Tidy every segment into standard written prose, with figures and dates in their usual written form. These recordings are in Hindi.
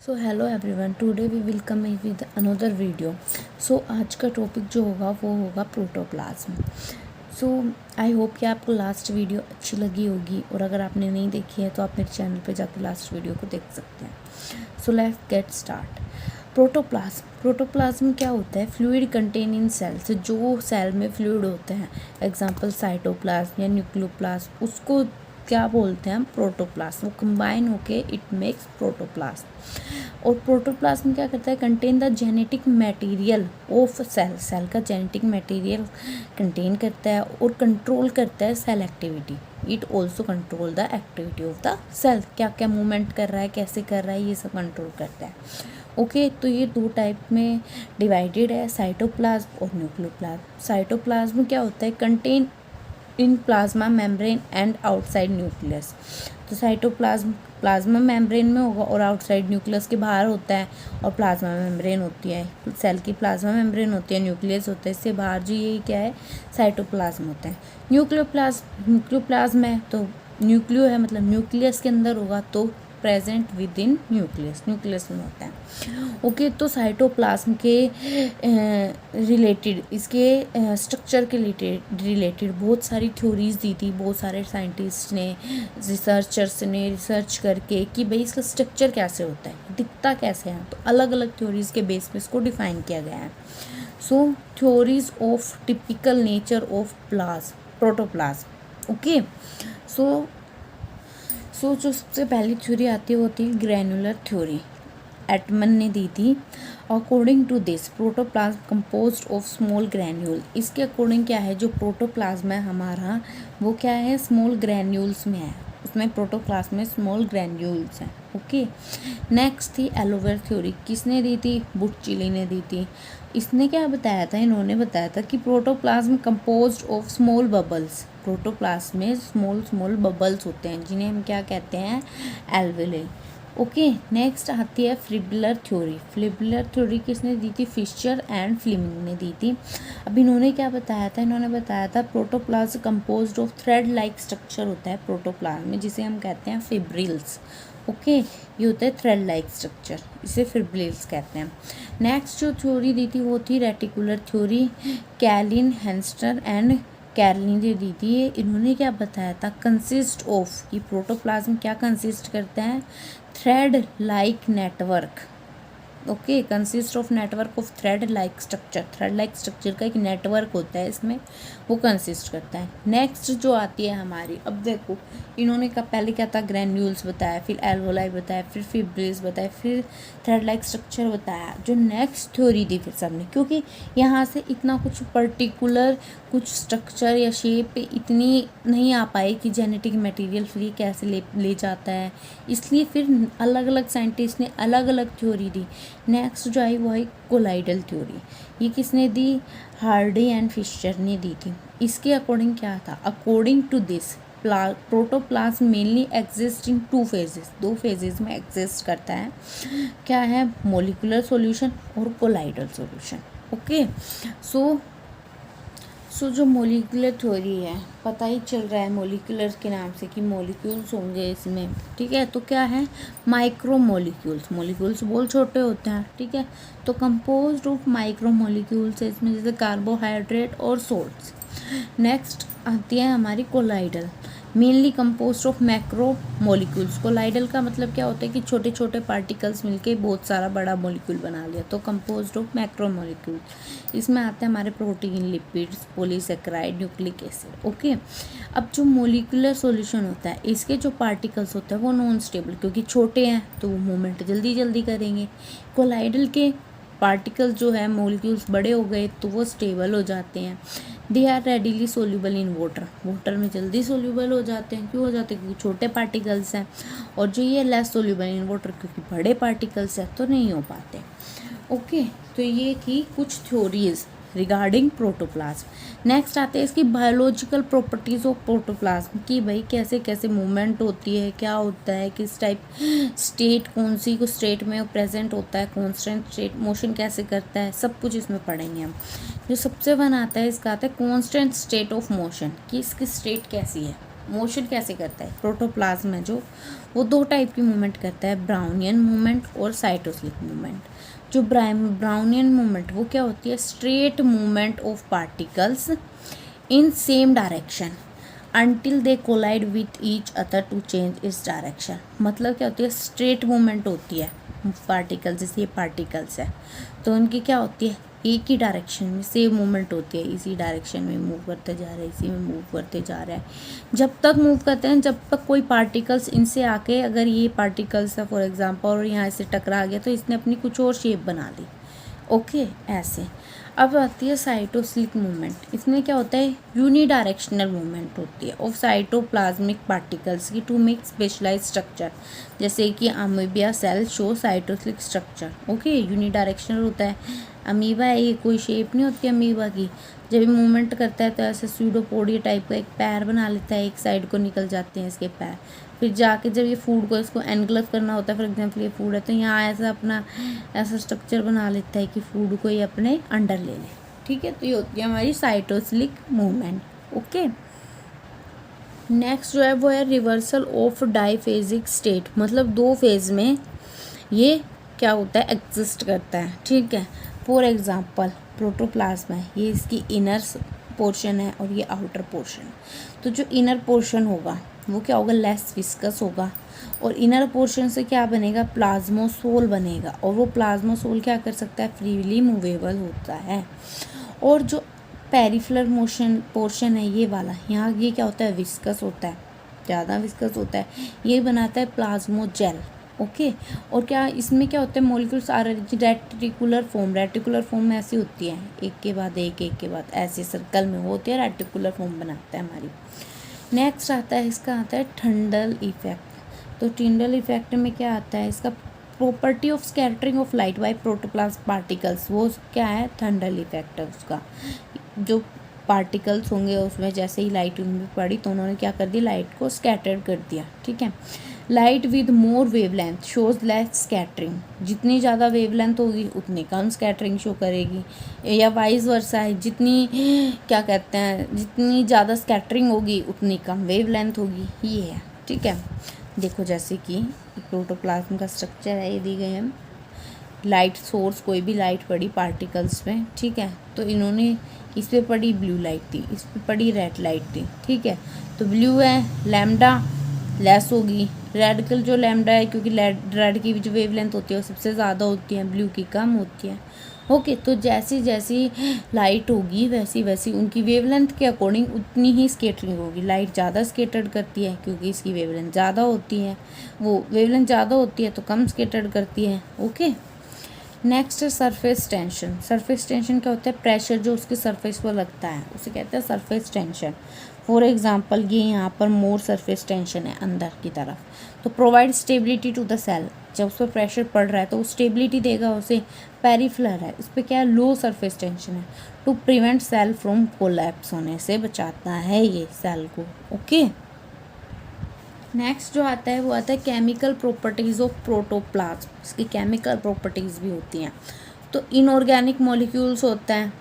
So hello everyone, today we will come with another video. So आज का टॉपिक जो होगा वो होगा प्रोटोप्लाज्म। सो आई होप कि आपको लास्ट वीडियो अच्छी लगी होगी, और अगर आपने नहीं देखी है तो आप मेरे चैनल पे जाकर लास्ट वीडियो को देख सकते हैं। So let's get start. Protoplasm क्या होता है? Fluid contain in sales. जो सेल में फ्लूइड होते हैं, एग्जाम्पल साइटोप्लाज्म या न्यूक्लियोप्लाज्म, उसको क्या बोलते हैं हम? प्रोटोप्लाज्म। वो कंबाइन होके इट मेक्स प्रोटोप्लाज्म। और प्रोटोप्लाज्म क्या करता है? Contain the genetic material of cell. Cell का जेनेटिक मटेरियल कंटेन करता है और कंट्रोल करता है cell activity. It also control the activity of the cell. क्या क्या मूवमेंट कर रहा है, कैसे कर रहा है, ये सब कंट्रोल करता है। ओके, तो ये दो टाइप में डिवाइडेड है, साइटोप्लाज्म और न्यूक्लियोप्लाज्म। साइटोप्लाज्म क्या होता है? Contain in plasma membrane and outside nucleus. तो साइटोप्लाज्म प्लाज्मा मेम्ब्रेन में होगा और आउटसाइड न्यूक्लियस के बाहर होता है, और प्लाज्मा मेम्ब्रेन होती है, सेल की प्लाज्मा मेम्ब्रेन होती है, न्यूक्लियस होता है, इससे बाहर जो ये क्या है? साइटोप्लाज्म होता है। न्यूक्लियोप्लाज्म है तो न्यूक्लियो है, मतलब न्यूक्लियस के अंदर होगा, तो प्रेजेंट विद इन न्यूक्लियस में होता है। ओके, तो साइटोप्लाज्म के रिलेटेड, इसके स्ट्रक्चर के रिलेटेड बहुत सारी थ्योरीज दी थी, बहुत सारे साइंटिस्ट ने, रिसर्चर्स ने रिसर्च करके कि भाई इसका स्ट्रक्चर कैसे होता है, दिखता कैसे है। तो अलग अलग थ्योरीज के बेस पे इसको डिफाइन किया गया है। So theories of typical nature of protoplasm. Okay, so जो सबसे पहली थ्योरी आती है वो होती है ग्रैनुलर थ्योरी। एटमन ने दी थी। According to this protoplasm composed of small granule. इसके अकॉर्डिंग क्या है, जो प्रोटोप्लाज्म है हमारा, वो क्या है? स्मॉल ग्रैन्यूल्स में है। उसमें प्रोटोप्लाज्म में स्मॉल ग्रैन्यूल्स हैं। ओके, नेक्स्ट थी एलोवेर थ्योरी। किसने दी थी? बुटचिली ने दी थी। इसने क्या बताया था? इन्होंने बताया था कि protoplasm composed of small bubbles. Protoplasm में स्मॉल स्मॉल बबल्स होते हैं, जिन्हें हम क्या कहते हैं? एल्वेले। ओके, नेक्स्ट आती है फ्लिबलर थ्योरी। फ्लिबलर थ्योरी किसने दी थी? फिशर एंड फ्लेमिंग ने दी थी। अब इन्होंने क्या बताया था? इन्होंने बताया था protoplasm composed of thread like structure होता है प्रोटोप्लाज्म में, जिसे हम कहते हैं फिब्रिल्स। ओके, ये होता है थ्रेड लाइक स्ट्रक्चर, इसे फिब्रिल्स कहते हैं। नेक्स्ट जो थ्योरी दी थी वो थी reticular theory. Kaelin, हेंस्टर and Kairali ने दी थी। इन्होंने क्या बताया था? कंसिस्ट ऑफ, ये प्रोटोप्लाज्म क्या कंसिस्ट करता है? Thread like network. Okay, consist of network of thread like structure. Thread like structure का एक नेटवर्क होता है इसमें, वो कंसिस्ट करता है। नेक्स्ट जो आती है हमारी, अब देखो इन्होंने का पहले क्या था? ग्रैन्यूल्स बताया, फिर एल्वोलाई बताया, फिर फिब्रिल्स बताया, फिर थ्रेड लाइक स्ट्रक्चर बताया। जो नेक्स्ट थ्योरी दी फिर सबने, क्योंकि यहाँ से इतना कुछ पर्टिकुलर कुछ स्ट्रक्चर या शेप इतनी नहीं आ पाई कि जेनेटिक मटेरियल फ्री कैसे ले जाता है, इसलिए फिर अलग अलग साइंटिस्ट ने अलग अलग थ्योरी दी। नेक्स्ट जो आई वो आई कोलाइडल थ्योरी। ये किसने दी? हार्डी एंड फिशर ने दी थी। इसके अकॉर्डिंग क्या था? According to this protoplasm mainly exist in two phases. दो फेजेस में एग्जिस्ट करता है। क्या है? मोलिकुलर सॉल्यूशन और कोलाइडल सॉल्यूशन। ओके, सो जो मोलिकुलर थ्योरी है, पता ही चल रहा है मोलिकुलर के नाम से कि मोलिक्यूल्स होंगे इसमें। ठीक है, तो क्या है? Micro molecules. मोलिक्यूल्स बहुत छोटे होते हैं। ठीक है, तो कंपोज्ड ऑफ माइक्रो मोलिक्यूल्स है इसमें, जैसे कार्बोहाइड्रेट और सोल्ट्स। नेक्स्ट आती है हमारी colloidal, mainly composed of macro molecules. Colloidal का मतलब क्या होता है कि छोटे छोटे पार्टिकल्स मिलके बहुत सारा बड़ा मोलिक्यूल बना लिया, तो कंपोज्ड ऑफ मैक्रो मोलिक्यूल। इसमें आते हैं हमारे protein, lipids, polysaccharide, nucleic acid. Okay, अब जो मोलिकुलर सॉल्यूशन होता है, इसके जो पार्टिकल्स होते हैं वो नॉन स्टेबल, क्योंकि छोटे हैं तो वो मूवमेंट जल्दी जल्दी करेंगे। कोलाइडल के पार्टिकल जो है, मोलिक्यूल्स बड़े हो गए तो वो स्टेबल हो जाते हैं। They are readily soluble in water. Water में जल्दी सोल्यूबल हो जाते हैं। क्यों हो जाते हैं? क्योंकि छोटे पार्टिकल्स हैं। और जो ये लेस सोल्यूबल इन वाटर, क्योंकि बड़े पार्टिकल्स हैं, तो नहीं हो पाते। ओके, तो ये थी कुछ थ्योरीज रिगार्डिंग प्रोटोप्लाज्म। नेक्स्ट आते हैं इसकी बायोलॉजिकल प्रॉपर्टीज ऑफ प्रोटोप्लाज्म, कि भाई कैसे कैसे मूवमेंट होती है, क्या होता है, किस टाइप स्टेट, कौन सी को स्टेट में प्रेजेंट होता है, कॉन्स्टेंट स्टेट, मोशन कैसे करता है, सब कुछ इसमें पढ़ेंगे हम। जो सबसे वन आता है इसका आता है कॉन्स्टेंट स्टेट ऑफ मोशन, कि इसकी स्टेट कैसी है। मोशन कैसे करता है प्रोटोप्लाज्म है जो, वो दो टाइप की मूवमेंट करता है, ब्राउनियन मूवमेंट और साइटोस्लिक मूवमेंट। जो ब्राउनियन मूवमेंट वो क्या होती है, straight movement of particles in same direction until they collide with each other to change its direction. मतलब क्या होती है, स्ट्रेट मूवमेंट होती है पार्टिकल, जैसे ये पार्टिकल्स है तो उनकी क्या होती है, एक ही डायरेक्शन में सेम मूवमेंट होती है, इसी डायरेक्शन में मूव करते जा रहे हैं, इसी में मूव करते जा रहा है। जब तक मूव करते हैं, जब तक कोई पार्टिकल्स इनसे आके, अगर ये पार्टिकल्स है फॉर एग्जांपल और यहाँ से टकरा गया तो इसने अपनी कुछ और शेप बना ली। ओके ऐसे। अब आती है साइटोस्लिक मूवमेंट। इसमें क्या होता है, यूनिडायरेक्शनल मूवमेंट होती है ऑफ साइटोप्लाज्मिक पार्टिकल्स की टू मेक स्पेशलाइज स्ट्रक्चर, जैसे कि amoeba cell show cytosolic structure. Okay unidirectional होता है। अमीबा है ये, कोई शेप नहीं होती अमीबा की, जब ये मूवमेंट करता है तो ऐसे स्यूडोपोडिया टाइप का एक पैर बना लेता है, एक साइड को निकल जाते हैं इसके पैर, फिर जाके जब ये फूड को इसको एनग्लव करना होता है, फॉर एग्जांपल ये फूड है तो यहाँ ऐसा अपना ऐसा स्ट्रक्चर बना लेता है कि फूड को ये अपने अंडर ले ले। ठीक है, तो ये होती है हमारी साइटोस्लिक मूवमेंट। ओके नेक्स्ट जो है वो है रिवर्सल ऑफ डाइफेजिक स्टेट, मतलब दो फेज में ये क्या होता है, एग्जिस्ट करता है। ठीक है, फॉर एग्जांपल प्रोटोप्लाज्म है, ये इसकी इनर पोर्शन है और ये आउटर पोर्शन। तो जो इनर पोर्शन होगा वो क्या होगा, लेस विस्कस होगा, और इनर पोर्शन से क्या बनेगा, प्लाज्मोसोल बनेगा, और वो प्लाज्मोसोल क्या कर सकता है, फ्रीली मूवेबल होता है। और जो पेरिफेरल मोशन पोर्शन है ये वाला, यहाँ ये क्या होता है, विस्कस होता है, ज़्यादा विस्कस होता है, ये बनाता है प्लाज्मोजेल। ओके और क्या इसमें क्या होता है, मॉलिक्यूल्स आर रेटिकुलर फॉर्म में ऐसी होती है, एक के बाद एक के बाद ऐसे सर्कल में होती है, रेटिकुलर फॉर्म बनाता है हमारी। नेक्स्ट आता है, इसका आता है टंडल इफेक्ट। तो टंडल इफेक्ट में क्या आता है, इसका property of scattering of light by protoplasm particles, वो क्या है, टंडल इफेक्ट है उसका। जो पार्टिकल्स होंगे उसमें जैसे ही लाइट उनमें पड़ी तो उन्होंने क्या कर दिया, लाइट को स्कैटर कर दिया। ठीक है, light with more wavelength shows less scattering, जितनी ज़्यादा वेवलेंथ होगी उतनी कम स्कैटरिंग शो करेगी, या वाइस वर्सा है, जितनी क्या कहते हैं, जितनी ज़्यादा स्कैटरिंग होगी उतनी कम वेवलेंथ होगी, ये है। ठीक है, देखो जैसे कि प्रोटोप्लाज्म का स्ट्रक्चर है, ये दी गई है, लाइट सोर्स कोई भी लाइट पड़ी पार्टिकल्स में, ठीक है, तो इन्होंने इस पे पड़ी ब्लू लाइट थी, इस पे पड़ी रेड लाइट थी। ठीक है, तो ब्लू है, लैम्डा लेस होगी, रेड का जो लैम्डा है, क्योंकि रेड की जो वेवलेंथ होती है वो सबसे ज़्यादा होती है, ब्लू की कम होती है। ओके तो जैसी जैसी लाइट होगी वैसी वैसी उनकी वेवलेंथ के अकॉर्डिंग उतनी ही स्केटरिंग होगी। लाइट ज़्यादा स्केटर्ड करती है क्योंकि इसकी वेवलेंथ ज़्यादा होती है, वो वेवलेंथ ज़्यादा होती है तो कम स्केटर्ड करती है। ओके नेक्स्ट है सरफेस टेंशन। सरफेस टेंशन क्या होता है, प्रेशर जो उसके सरफेस पर लगता है उसे कहते हैं सरफेस टेंशन। फॉर एग्जांपल ये यहाँ पर मोर सरफेस टेंशन है अंदर की तरफ, तो provide stability to the cell, जब उस पर प्रेशर पड़ रहा है तो वो स्टेबिलिटी देगा उसे। पेरिफेरल है, इस पर क्या है, लो सरफेस टेंशन है, to prevent cell from collapse होने से बचाता है ये सेल को। ओके नेक्स्ट जो आता है वो आता है केमिकल प्रॉपर्टीज़ ऑफ प्रोटोप्लाज्म। इसकी केमिकल प्रॉपर्टीज़ भी होती हैं। तो इनऑर्गेनिक मॉलिक्यूल्स होता है,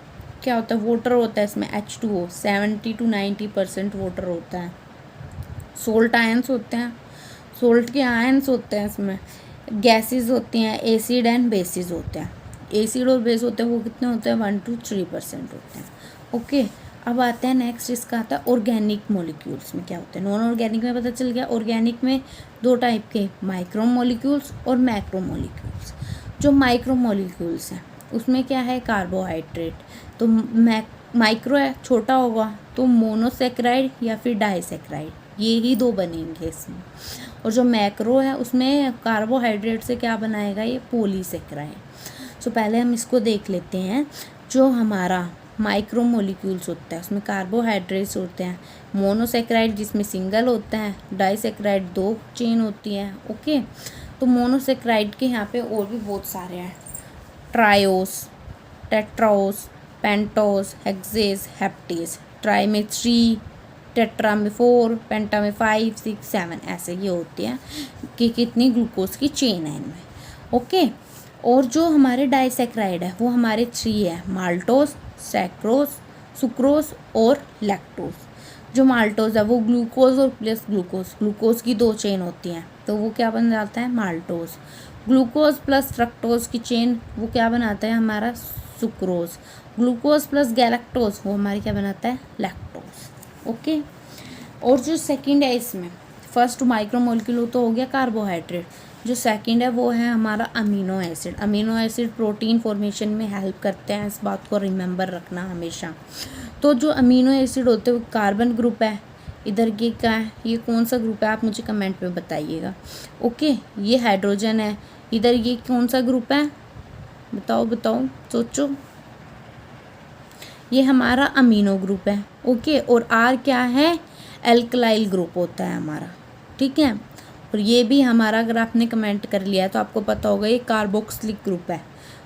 क्या होता है, वाटर होता है इसमें H2O, 70 to 90% वाटर होता है। सोल्ट आयंस होते हैं, सोल्ट के आयंस होते हैं इसमें। गैसेस होती हैं, एसिड एंड बेसिस होते हैं। एसिड और बेस होते हैं वो कितने होते हैं, 1 to 3% होते हैं। ओके अब आते हैं नेक्स्ट, इसका आता है ऑर्गेनिक मॉलिक्यूल्स में क्या होते हैं। नॉन ऑर्गेनिक में पता चल गया, ऑर्गेनिक में दो टाइप के, माइक्रो मॉलिक्यूल्स और मैक्रो मॉलिक्यूल्स। जो माइक्रो मॉलिक्यूल्स हैं उसमें क्या है, कार्बोहाइड्रेट। तो माइक्रो है, छोटा होगा तो मोनोसेक्राइड या फिर डाइसेक्राइड, ये ही दो बनेंगे इसमें। और जो मैक्रो है उसमें कार्बोहाइड्रेट से क्या बनाएगा, ये पॉलीसेक्राइड। सो पहले हम इसको देख लेते हैं। जो हमारा माइक्रो मॉलिक्यूल्स होता है उसमें कार्बोहाइड्रेट्स होते हैं, मोनोसेक्राइड जिसमें सिंगल होता है, डाइसेक्राइड 2 चेन होती है। ओके तो मोनोसेक्राइड के यहाँ पे और भी बहुत सारे हैं, ट्रायोस, टेट्राओस, पेंटोस, हेक्सेस, हेप्टेस। ट्राई में 3, टेट्रा में 4, पेंटा में 5, 6, 7 ऐसे ये होते हैं कि कितनी ग्लूकोज की चेन है इनमें। ओके और जो हमारे डाइसेक्राइड है वो हमारे 3 है, माल्टोस, सैक्रोस, सुक्रोस और लैक्टोस। जो माल्टोज है वो ग्लूकोज और प्लस ग्लूकोज की 2 चेन होती हैं, तो वो क्या बन जाता है, माल्टोज। ग्लूकोज प्लस फ्रक्टोज की चेन वो क्या बनाता है, हमारा सुक्रोज। ग्लूकोज प्लस गैलेक्टोज वो हमारी क्या बनाता है, लैक्टोज। ओके। और जो सेकंड है इसमें, फर्स्ट माइक्रोमोलिक्यूल तो हो गया कार्बोहाइड्रेट, जो सेकंड है वो है हमारा amino acid. Amino acid protein formation में हेल्प करते हैं, इस बात को रिमेंबर रखना हमेशा। तो जो अमीनो एसिड होते हैं वो कार्बन ग्रुप है, इधर ये क्या है, ये कौन सा ग्रुप है, आप मुझे कमेंट में बताइएगा। ओके, ये हाइड्रोजन है, इधर ये कौन सा ग्रुप है, बताओ सोचो, ये हमारा अमीनो ग्रुप है। ओके, और आर क्या है, एल्कलाइल ग्रुप होता है हमारा, ठीक है। और ये भी हमारा, अगर आपने कमेंट कर लिया है तो आपको पता होगा ये कार्बोक्सिलिक ग्रुप है।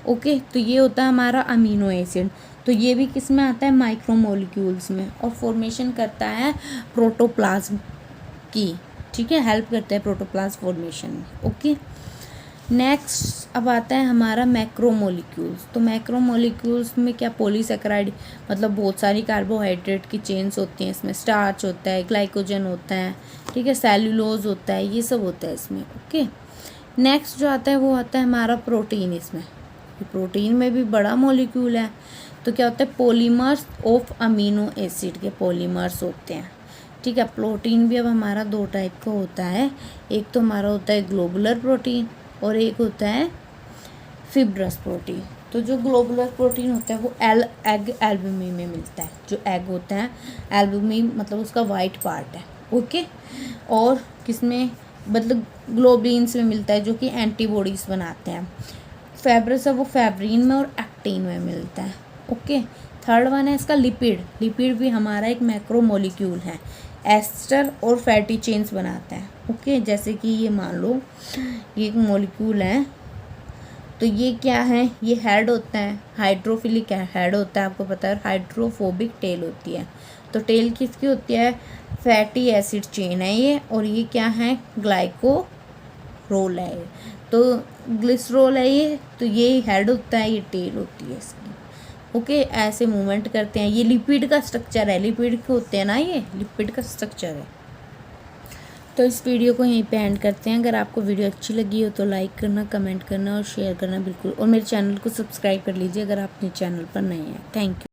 ओके, तो ये होता है हमारा अमीनो एसिड। तो ये भी किस में आता है, माइक्रोमोलिक्यूल्स में, और फॉर्मेशन करता है प्रोटोप्लाज्म की, ठीक है, हेल्प करता है प्रोटोप्लाज्म फॉर्मेशन में। ओके, नेक्स्ट अब आता है हमारा मैक्रोमोलिक्यूल्स। तो मैक्रोमोलिक्यूल्स में क्या, पॉलीसेकेराइड, मतलब बहुत सारी कार्बोहाइड्रेट की चेन्स होती हैं इसमें, स्टार्च होता है, ग्लाइकोजन होता है, ठीक है, सेल्यूलोज होता है, ये सब होता है इसमें। ओके, नेक्स्ट जो आता है वो आता है हमारा प्रोटीन। इसमें प्रोटीन में भी बड़ा मॉलिक्यूल है, तो क्या होता है, पॉलीमर्स ऑफ अमीनो एसिड के पॉलीमर्स होते हैं, ठीक है। प्रोटीन भी अब हमारा 2 टाइप का होता है, एक तो हमारा होता है ग्लोबुलर प्रोटीन और एक होता है फिब्रस प्रोटीन। तो जो ग्लोबुलर प्रोटीन होता है वो एग एल्बुमिन में मिलता है, जो एग होता है एल्बुमिन मतलब उसका वाइट पार्ट है। ओके, और किसमें, मतलब ग्लोबुलिन्स में मिलता है जो कि एंटीबॉडीज़ बनाते हैं। फेब्रस है वो फेब्रिन में और एक्टिन में मिलता है। ओके, थर्ड वन है इसका लिपिड। लिपिड भी हमारा एक मैक्रोमोलिक्यूल है, एस्टर और फैटी चेन्स बनाता है। ओके, जैसे कि ये मान लो ये एक मॉलिक्यूल है, तो ये क्या है, ये हेड होता है, हाइड्रोफिलिक हेड होता है, आपको पता है, हाइड्रोफोबिक टेल होती है। तो टेल किसकी होती है, फैटी एसिड चेन है ये, और ये क्या है, ग्लाइकोरोल है, तो ग्लिसरॉल है ये, तो ये हेड होता है, ये टेल होती है इसकी। ओके, ऐसे मूवमेंट करते हैं, ये लिपिड का स्ट्रक्चर है, लिपिड के होते हैं ना, ये लिपिड का स्ट्रक्चर है। तो इस वीडियो को यहीं पे एंड करते हैं। अगर आपको वीडियो अच्छी लगी हो तो लाइक करना, कमेंट करना और शेयर करना बिल्कुल, और मेरे चैनल को सब्सक्राइब कर लीजिए अगर आप अपने चैनल पर नए हैं। Thank you.